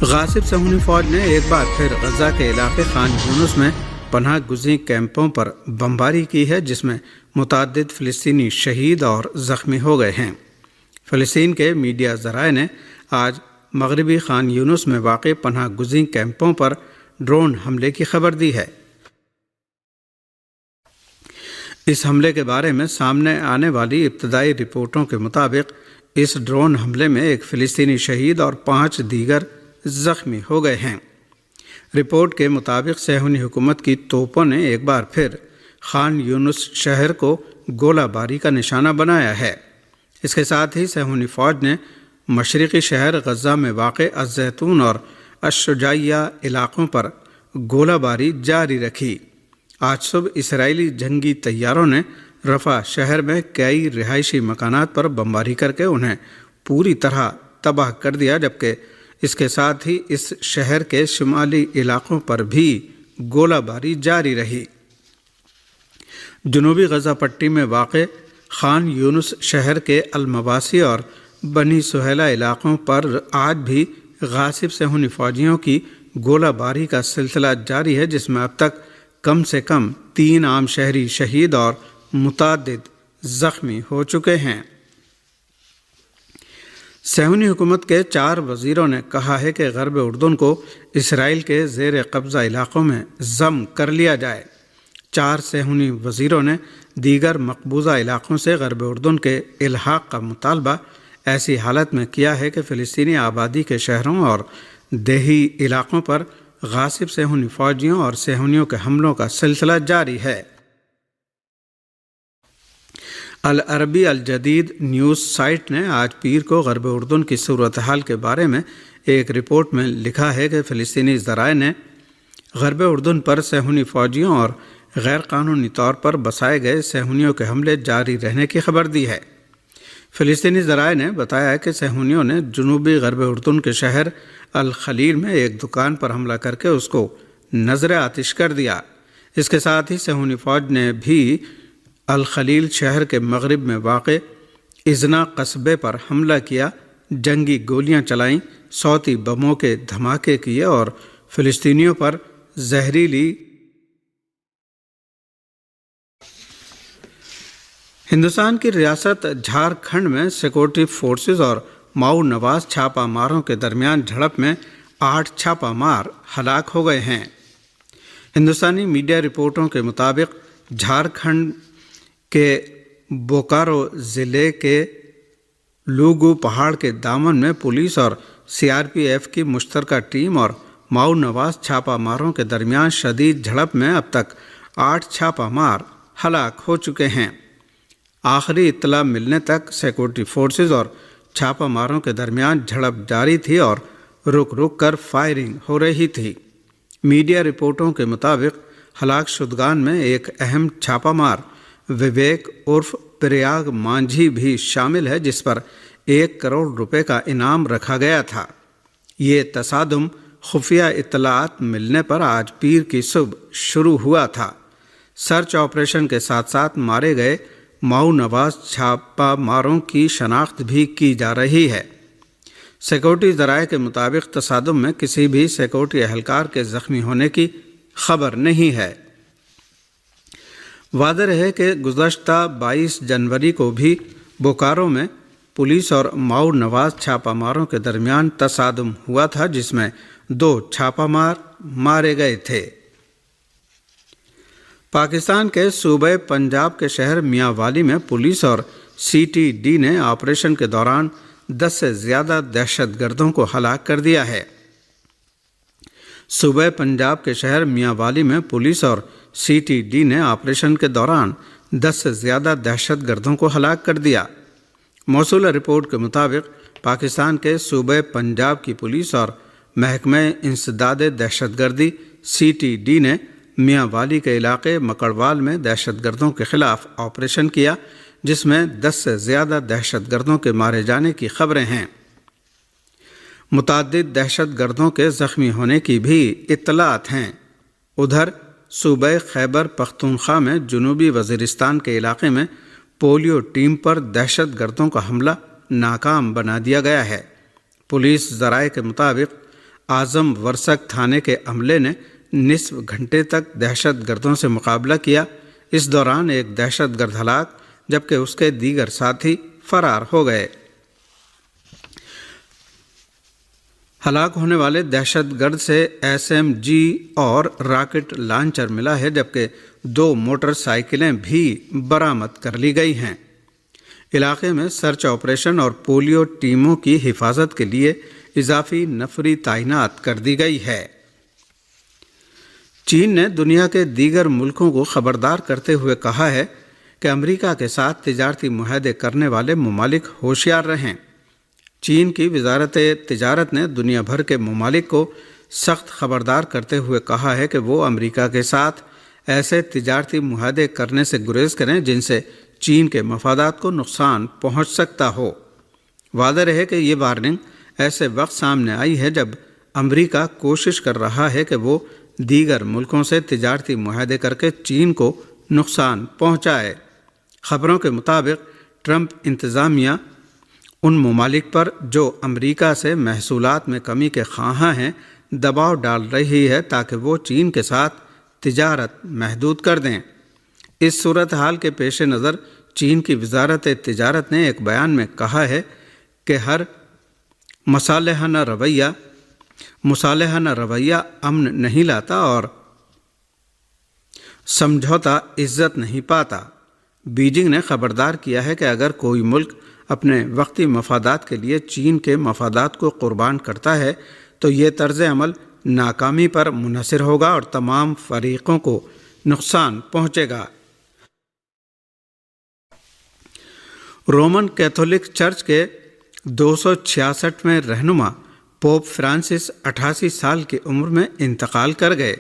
غاصب صہیونی فوج نے ایک بار پھر غزہ کے علاقے خان یونس میں پناہ گزین کیمپوں پر بمباری کی ہے، جس میں متعدد فلسطینی شہید اور زخمی ہو گئے ہیں۔ فلسطین کے میڈیا ذرائع نے آج مغربی خان یونس میں واقع پناہ گزین کیمپوں پر ڈرون حملے کی خبر دی ہے۔ اس حملے کے بارے میں سامنے آنے والی ابتدائی رپورٹوں کے مطابق اس ڈرون حملے میں ایک فلسطینی شہید اور 5 دیگر زخمی ہو گئے ہیں۔ رپورٹ کے مطابق صہیونی حکومت کی توپوں نے ایک بار پھر خان یونس شہر کو گولہ باری کا نشانہ بنایا ہے۔ اس کے ساتھ ہی صہیونی فوج نے مشرقی شہر غزہ میں واقع الزیتون اور الشجاعیہ علاقوں پر گولہ باری جاری رکھی۔ آج صبح اسرائیلی جنگی طیاروں نے رفح شہر میں کئی رہائشی مکانات پر بمباری کر کے انہیں پوری طرح تباہ کر دیا، جبکہ اس کے ساتھ ہی اس شہر کے شمالی علاقوں پر بھی گولہ باری جاری رہی۔ جنوبی غزہ پٹی میں واقع خان یونس شہر کے المواسی اور بنی سہیلہ علاقوں پر آج بھی غاصب صہیونی فوجیوں کی گولہ باری کا سلسلہ جاری ہے، جس میں اب تک کم سے کم 3 عام شہری شہید اور متعدد زخمی ہو چکے ہیں۔ صہیونی حکومت کے 4 وزیروں نے کہا ہے کہ غرب اردن کو اسرائیل کے زیر قبضہ علاقوں میں ضم کر لیا جائے۔ 4 صہیونی وزیروں نے دیگر مقبوضہ علاقوں سے غرب اردن کے الحاق کا مطالبہ ایسی حالت میں کیا ہے کہ فلسطینی آبادی کے شہروں اور دیہی علاقوں پر غاصب صہیونی فوجیوں اور صہیونیوں کے حملوں کا سلسلہ جاری ہے۔ العربی الجدید نیوز سائٹ نے آج پیر کو غرب اردن کی صورتحال کے بارے میں ایک رپورٹ میں لکھا ہے کہ فلسطینی ذرائع نے غرب اردن پر صہیونی فوجیوں اور غیر قانونی طور پر بسائے گئے صہیونیوں کے حملے جاری رہنے کی خبر دی ہے۔ فلسطینی ذرائع نے بتایا کہ صہیونیوں نے جنوبی غرب اردن کے شہر الخلیل میں ایک دکان پر حملہ کر کے اس کو نذر آتش کر دیا۔ اس کے ساتھ ہی صہیونی فوج نے بھی الخلیل شہر کے مغرب میں واقع ازنا قصبے پر حملہ کیا، جنگی گولیاں چلائیں، صوتی بموں کے دھماکے کیے اور فلسطینیوں پر زہریلی ہندوستان کی ریاست جھارکھنڈ میں سیکورٹی فورسز اور ماؤ نواز چھاپہ ماروں کے درمیان جھڑپ میں 8 چھاپہ مار ہلاک ہو گئے ہیں۔ ہندوستانی میڈیا رپورٹوں کے مطابق جھارکھنڈ کے بوکارو ضلع کے لوگو پہاڑ کے دامن میں پولیس اور CRPF کی مشترکہ ٹیم اور ماؤ نواز چھاپہ ماروں کے درمیان شدید جھڑپ میں اب تک 8 چھاپہ مار ہلاک ہو چکے ہیں۔ آخری اطلاع ملنے تک سیکورٹی فورسز اور چھاپہ ماروں کے درمیان جھڑپ جاری تھی اور رک رک کر فائرنگ ہو رہی تھی۔ میڈیا رپورٹوں کے مطابق ہلاک شدگان میں ایک اہم چھاپہ مار وویک عرف پریاگ مانجھی بھی شامل ہے، جس پر 1 کروڑ روپے کا انعام رکھا گیا تھا۔ یہ تصادم خفیہ اطلاعات ملنے پر آج پیر کی صبح شروع ہوا تھا۔ سرچ آپریشن کے ساتھ ساتھ مارے گئے ماؤ نواز چھاپہ ماروں کی شناخت بھی کی جا رہی ہے۔ سیکورٹی ذرائع کے مطابق تصادم میں کسی بھی سیکورٹی اہلکار کے زخمی ہونے کی خبر نہیں ہے۔ واضح ہے کہ گزشتہ 22 جنوری کو بھی بوکارو میں پولیس اور ماؤ نواز چھاپہ ماروں کے درمیان تصادم ہوا تھا، جس میں 2 چھاپہ مار مارے گئے تھے۔ پاکستان کے صوبہ پنجاب کے شہر میاں والی میں پولیس اور CTD نے آپریشن کے دوران 10 سے زیادہ دہشت گردوں کو ہلاک کر دیا ہے۔ صوبہ پنجاب کے شہر میاں والی میں پولیس اور CTD نے آپریشن کے دوران 10 سے زیادہ دہشت گردوں کو ہلاک کر دیا۔ موصولہ رپورٹ کے مطابق پاکستان کے صوبہ پنجاب کی پولیس اور محکمہ انسداد دہشت گردی CTD نے میاں والی کے علاقے مکڑوال میں دہشت گردوں کے خلاف آپریشن کیا، جس میں 10 سے زیادہ دہشت گردوں کے مارے جانے کی خبریں ہیں۔ متعدد دہشت گردوں کے زخمی ہونے کی بھی اطلاعات ہیں۔ ادھر صوبہ خیبر پختونخوا میں جنوبی وزیرستان کے علاقے میں پولیو ٹیم پر دہشت گردوں کا حملہ ناکام بنا دیا گیا ہے۔ پولیس ذرائع کے مطابق اعظم ورسک تھانے کے عملے نے نصف گھنٹے تک دہشت گردوں سے مقابلہ کیا۔ اس دوران ایک دہشت گرد ہلاک جبکہ اس کے دیگر ساتھی فرار ہو گئے۔ ہلاک ہونے والے دہشت گرد سے SMG اور راکٹ لانچر ملا ہے جبکہ 2 موٹر سائیکلیں بھی برآمد کر لی گئی ہیں۔ علاقے میں سرچ آپریشن اور پولیو ٹیموں کی حفاظت کے لیے اضافی نفری تعینات کر دی گئی ہے۔ چین نے دنیا کے دیگر ملکوں کو خبردار کرتے ہوئے کہا ہے کہ امریکہ کے ساتھ تجارتی معاہدے کرنے والے ممالک ہوشیار رہیں۔ چین کی وزارت تجارت نے دنیا بھر کے ممالک کو سخت خبردار کرتے ہوئے کہا ہے کہ وہ امریکہ کے ساتھ ایسے تجارتی معاہدے کرنے سے گریز کریں جن سے چین کے مفادات کو نقصان پہنچ سکتا ہو۔ واضح رہے کہ یہ وارننگ ایسے وقت سامنے آئی ہے جب امریکہ کوشش کر رہا ہے کہ وہ دیگر ملکوں سے تجارتی معاہدے کر کے چین کو نقصان پہنچائے۔ خبروں کے مطابق ٹرمپ انتظامیہ ان ممالک پر جو امریکہ سے محصولات میں کمی کے خواہاں ہیں دباؤ ڈال رہی ہے تاکہ وہ چین کے ساتھ تجارت محدود کر دیں۔ اس صورتحال کے پیش نظر چین کی وزارت تجارت نے ایک بیان میں کہا ہے کہ ہر مصالحانہ رویہ امن نہیں لاتا اور سمجھوتا عزت نہیں پاتا۔ بیجنگ نے خبردار کیا ہے کہ اگر کوئی ملک اپنے وقتی مفادات کے لیے چین کے مفادات کو قربان کرتا ہے تو یہ طرز عمل ناکامی پر منحصر ہوگا اور تمام فریقوں کو نقصان پہنچے گا۔ رومن کیتھولک چرچ کے 266ویں رہنما پوپ فرانسس 88 سال کی عمر میں انتقال کر گئے۔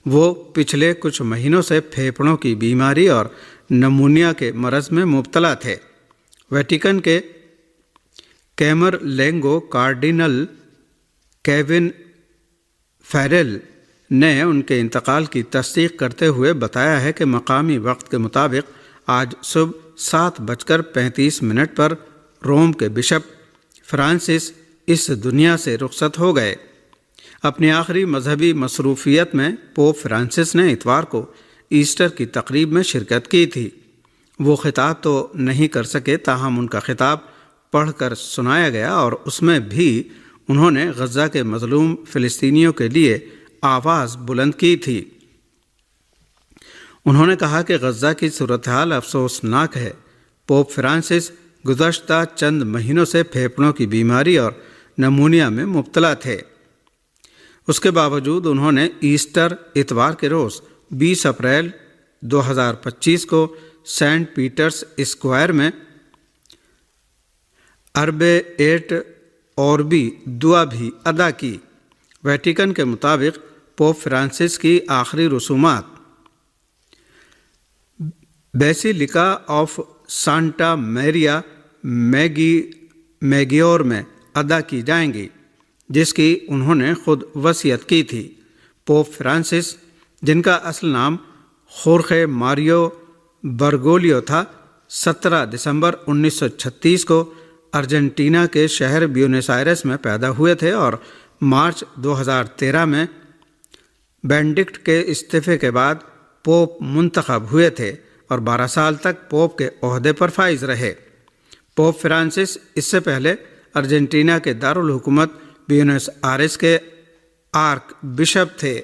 وہ پچھلے کچھ مہینوں سے پھیپھڑوں کی بیماری اور نمونیا کے مرض میں مبتلا تھے۔ ویٹیکن کے کیمر لینگو کارڈینل کیون فیرل نے ان کے انتقال کی تصدیق کرتے ہوئے بتایا ہے کہ مقامی وقت کے مطابق آج صبح 7:35 پر روم کے بشپ فرانسس اس دنیا سے رخصت ہو گئے۔ اپنی آخری مذہبی مصروفیت میں پوپ فرانسس نے اتوار کو ایسٹر کی تقریب میں شرکت کی تھی۔ وہ خطاب تو نہیں کر سکے تاہم ان کا خطاب پڑھ کر سنایا گیا اور اس میں بھی انہوں نے غزہ کے مظلوم فلسطینیوں کے لیے آواز بلند کی تھی۔ انہوں نے کہا کہ غزہ کی صورتحال افسوسناک ہے۔ پوپ فرانسس گزشتہ چند مہینوں سے پھیپھڑوں کی بیماری اور نمونیا میں مبتلا تھے۔ اس کے باوجود انہوں نے ایسٹر اتوار کے روز 20 اپریل 2025 کو سینٹ پیٹرز اسکوائر میں اربے ایٹ اوربی دعا بھی ادا کی۔ ویٹیکن کے مطابق پوپ فرانسس کی آخری رسومات بیسیلیکا آف سانٹا میریا میگیور میں ادا کی جائیں گی، جس کی انہوں نے خود وصیت کی تھی۔ پوپ فرانسس، جن کا اصل نام خورخے ماریو برگولیو تھا، 17 دسمبر 1936 کو ارجنٹینا کے شہر بیونس آئرس میں پیدا ہوئے تھے اور مارچ 2013 میں بینڈکٹ کے استعفے کے بعد پوپ منتخب ہوئے تھے اور 12 سال تک پوپ کے عہدے پر فائز رہے۔ پوپ فرانسس اس سے پہلے ارجنٹینا کے دارالحکومت بیونس آئرس کے آرک بشپ تھے۔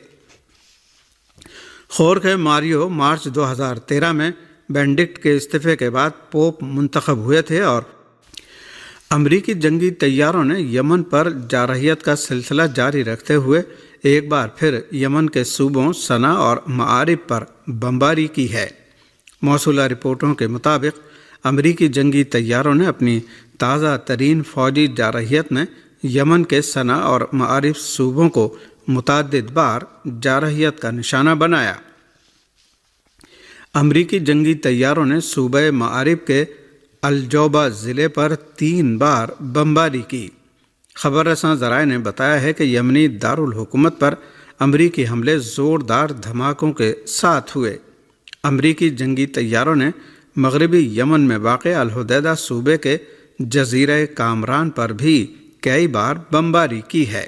خورخے ماریو مارچ 2013 میں بینڈکٹ کے استعفے کے بعد پوپ منتخب ہوئے تھے اور امریکی جنگی طیاروں نے یمن پر جارحیت کا سلسلہ جاری رکھتے ہوئے ایک بار پھر یمن کے صوبوں صنعا اور معارب پر بمباری کی ہے۔ موصولہ رپورٹوں کے مطابق امریکی جنگی طیاروں نے اپنی تازہ ترین فوجی جارحیت میں یمن کے صنعا اور معارب صوبوں کو متعدد بار جارحیت کا نشانہ بنایا۔ امریکی جنگی طیاروں نے صوبہ معارب کے الجوبہ ضلع پر 3 بار بمباری کی۔ خبر رساں ذرائع نے بتایا ہے کہ یمنی دارالحکومت پر امریکی حملے زوردار دھماکوں کے ساتھ ہوئے۔ امریکی جنگی طیاروں نے مغربی یمن میں واقع الحدیدہ صوبے کے جزیرہ کامران پر بھی کئی بار بمباری کی ہے۔